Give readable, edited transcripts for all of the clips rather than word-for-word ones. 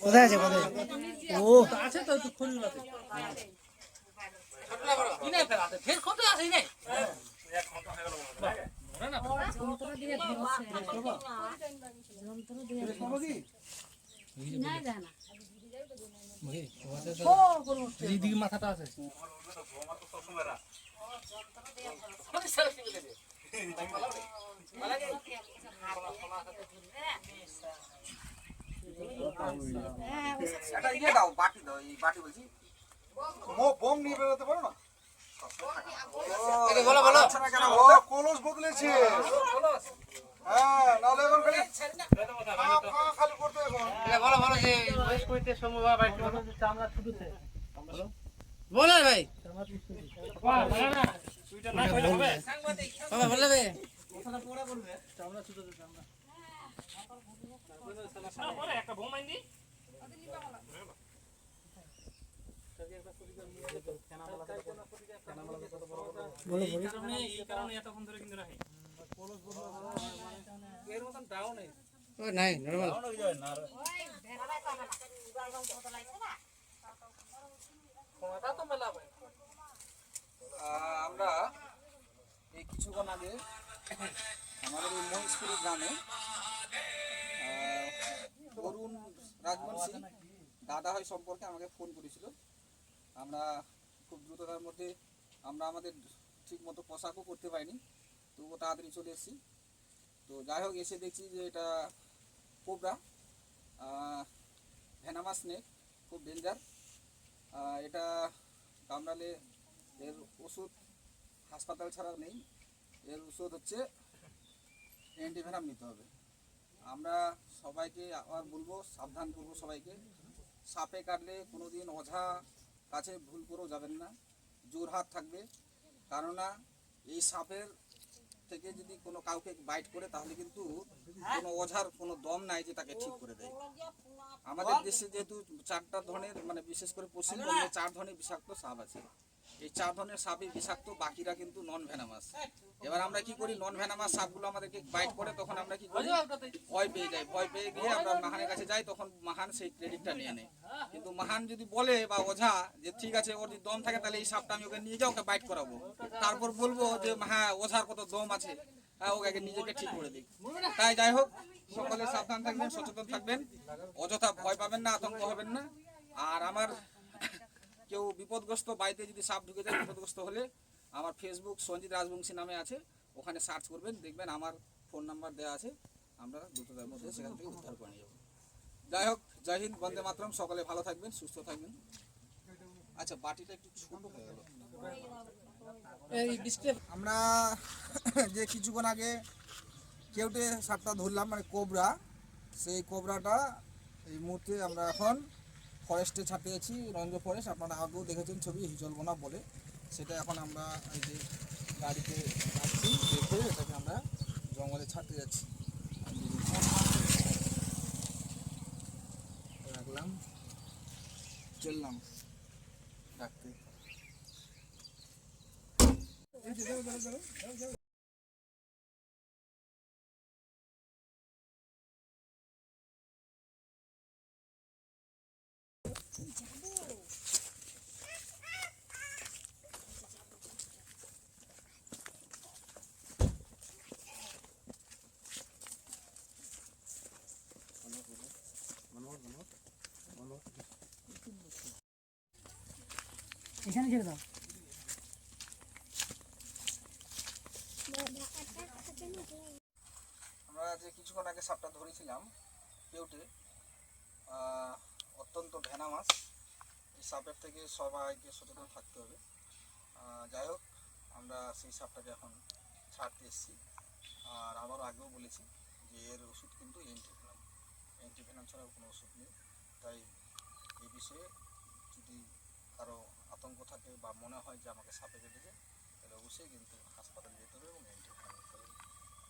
কোথায় আছে কোথায় ও আছে তো একটু খড়ি আছে ইনে ফেরা আছে ফের কত আছে ইনে এক ঘন্টা হয়ে গেল না যন্ত্র দিয়ে ধরছে যন্ত্র দিয়ে ধরছে না জানা মহি ও করব এইদিকে মাথাটা আছে ঘোমা তো সব সময় রাখ যন্ত্র দিয়ে ধরছে কত সেলফি দিলে মালাগে এটা ইয়ে দাও বাটি দাও এই বাটি বলছি বোম নিয়ে বেরোতে পারো না বলো বলো কেন ও কলস বদলেছে হ্যাঁ নালে এখন খালি করতে এখন বলো বলো যে বয়স কইতে সম্ভব ভাই চামড়া ছুটুছে বলো বলো ভাই চামড়া ছুটুছে না সুইটা না কইলে হবে বাবা বলবে কথাটা পড়া বলবে চামড়া ছুটুছে চামড়া পরে একটা বোম আইন দি ওদের নিবা বলা এই কারণে এতক্ষণ ধরে কিন্তু রাখে এর মতন ডাউন নেই ও নাই নরমাল ডাউন হয়ে যায় না ওই ভেড়াটা তো না কত লাগছে না কোনটা তো মেলাবে আমরা এই কিছুক্ষণ আগে আমাদের এই মহিষপুর গ্রামে অরুণ রাজবংশী দাদা হয় সম্পর্কে আমাকে ফোন করেছিল আমরা খুব দ্রুততার মধ্যে আমরা আমাদের ঠিক মতো পোশাকও করতে পারিনি তবুও তাড়াতাড়ি চলে এসেছি তো যাই হোক এসে দেখছি যে এটা কোবরা ভেনামাস স্নেক খুব ডেঞ্জার এটা কামড়ালে এর ওষুধ হাসপাতাল ছাড়া নেই এর ওষুধ হচ্ছে অ্যান্টিভেনাম নিতে হবে আমরা সবাইকে আবার বলবো সাবধান করবো সবাইকে সাপে কাটলে কোনোদিন ওঝা কাছে ভুল করেও যাবেন না জোর হাত থাকবে কেননা এই সাপের থেকে যদি কোনো কাউকে বাইট করে তাহলে কিন্তু কোনো ওঝার কোনো দম নাই যে তাকে ঠিক করে দেয় আমাদের দেশে যেহেতু 4টা ধরনের মানে বিশেষ করে পশ্চিমবঙ্গে 4 ধরনের বিষাক্ত সাপ আছে এই 4 ধরনের সাপই বিষাক্ত বাকিরা কিন্তু নন ভেনামাস এবার আমরা কি করি নন ভেনামাস সাপগুলো আমাদেরকে বাইট করে তখন আমরা কি করি ভয় পেয়ে গিয়ে আমরা মাহানের কাছে যাই তখন মাহান সেই ক্রেডিটটা নিয়ে নেয় কিন্তু মাহান যদি বলে বা ওঝা যে ঠিক আছে ওর যদি দম থাকে তাহলে এই সাপটা আমি ওকে নিয়ে যাও ওকে বাইট করাবো তারপর বলবো যে হ্যাঁ ওঝার কত দম আছে ওকে নিজেকে ঠিক করে দিই তাই যাই হোক সকলে সাবধান থাকবেন সচেতন থাকবেন অযথা ভয় পাবেন না আতঙ্ক হবেন না আর আমার কেউ বিপদগ্রস্ত বাড়িতে যদি সাপ ঢুকে যায় বিপদগ্রস্ত হলে আমার ফেসবুক সঞ্জিত রাজবংশী নামে আছে ওখানে সার্চ করবেন দেখবেন আমার ফোন নাম্বার দেওয়া আছে আমরা দ্রুততার মধ্যে সেখান থেকে উদ্ধার করে নিয়ে যাবো যাই হোক জয় হিন্দ বন্দে মাতরম সকলে ভালো থাকবেন সুস্থ থাকবেন আচ্ছা বাটিটা একটু ছোট হয়ে গেল আমরা যে কিছুক্ষণ আগে কেউটে সাপটা ধরলাম মানে কোবরা সেই কোবরাটা এই মুহূর্তে আমরা এখন ফরেস্টে ছাপিয়েছি রঞ্জ ফরেস্ট আপনারা আগেও দেখেছেন ছবি হিজলবোনা বলে সেটা এখন আমরা এই যে গাড়িতে যাচ্ছি দেখে এটাকে আমরা জঙ্গলে ছাড়তে যাচ্ছি রাখলাম চললাম ডাকতে এখানে ছেড়ে দাও আমরা যে কিছুক্ষণ আগে সাপটা ধরেছিলাম কেউটে অত্যন্ত ভেনামাস এই সাপের থেকে সবাইকে সচেতন থাকতে হবে যাই হোক আমরা সেই সাপটাকে এখন ছাড়তে এসেছি আর আবারও আগেও বলেছি যে এর ওষুধ কিন্তু অ্যান্টিভেনাম ছাড়াও কোনো ওষুধ নেই তাই এই বিষয়ে যদি কারো আতঙ্ক থাকে বা মনে হয় যে আমাকে সাপে কেটেছে তাহলে অবশ্যই কিন্তু হাসপাতালে যেতে হবে এবং অ্যান্টিভেনাম নিতে হবে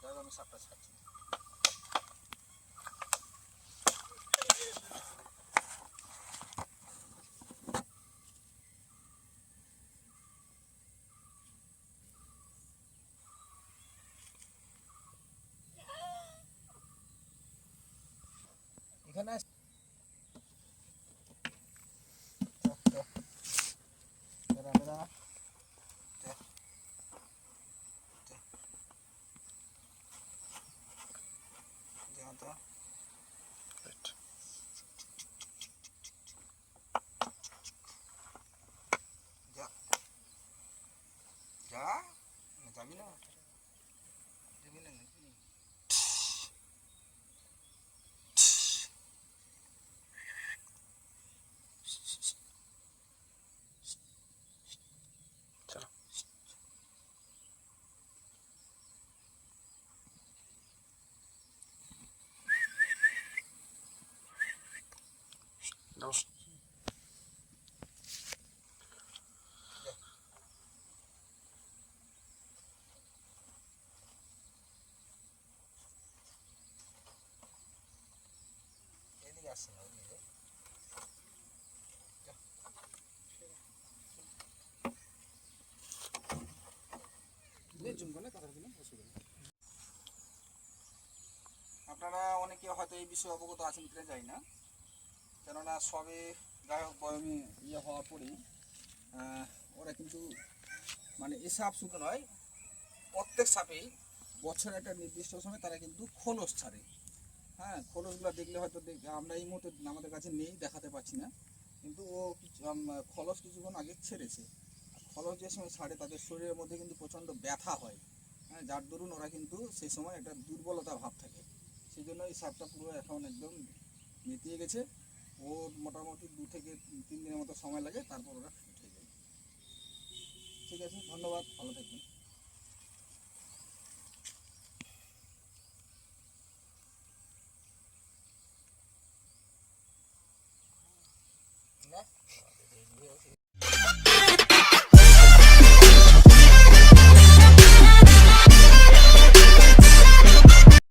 যাই হোক আমি সাপটা ছাড়ছি এখানে যাবি না যাবি না নাকি? এদিকে আসছে না ওদিকে। আপনারা অনেকে হয়তো এই বিষয়ে অবগত আছেন কিনা জানি না, কেননা সবে যাই হোক বয়মে হওয়ার পরেই ওরা কিন্তু মানে এ সাপ শুধু নয়, প্রত্যেক সাপেই বছরে একটা নির্দিষ্ট সময় তারা কিন্তু খোলস ছাড়ে। হ্যাঁ, খোলসগুলো দেখলে হয়তো আমরা এই মুহূর্তে আমাদের কাছে নেই, দেখাতে পারছি না, কিন্তু ও খোলস কিছুক্ষণ আগে ছেড়েছে। খোলস যে সময় ছাড়ে তাদের শরীরের মধ্যে কিন্তু প্রচণ্ড ব্যথা হয়। হ্যাঁ, যার দরুন ওরা কিন্তু সেই সময় একটা দুর্বলতা ভাব থাকে। সেই জন্য এই সাপটা পুরো এখন একদম নেতিয়ে গেছে। ওর মোটামুটি 2 থেকে 3 দিনের মতো সময় লাগে, তারপর ওরা ফিট হয়ে যায়। ঠিক আছে, ধন্যবাদ, ভালো থাকবেন। না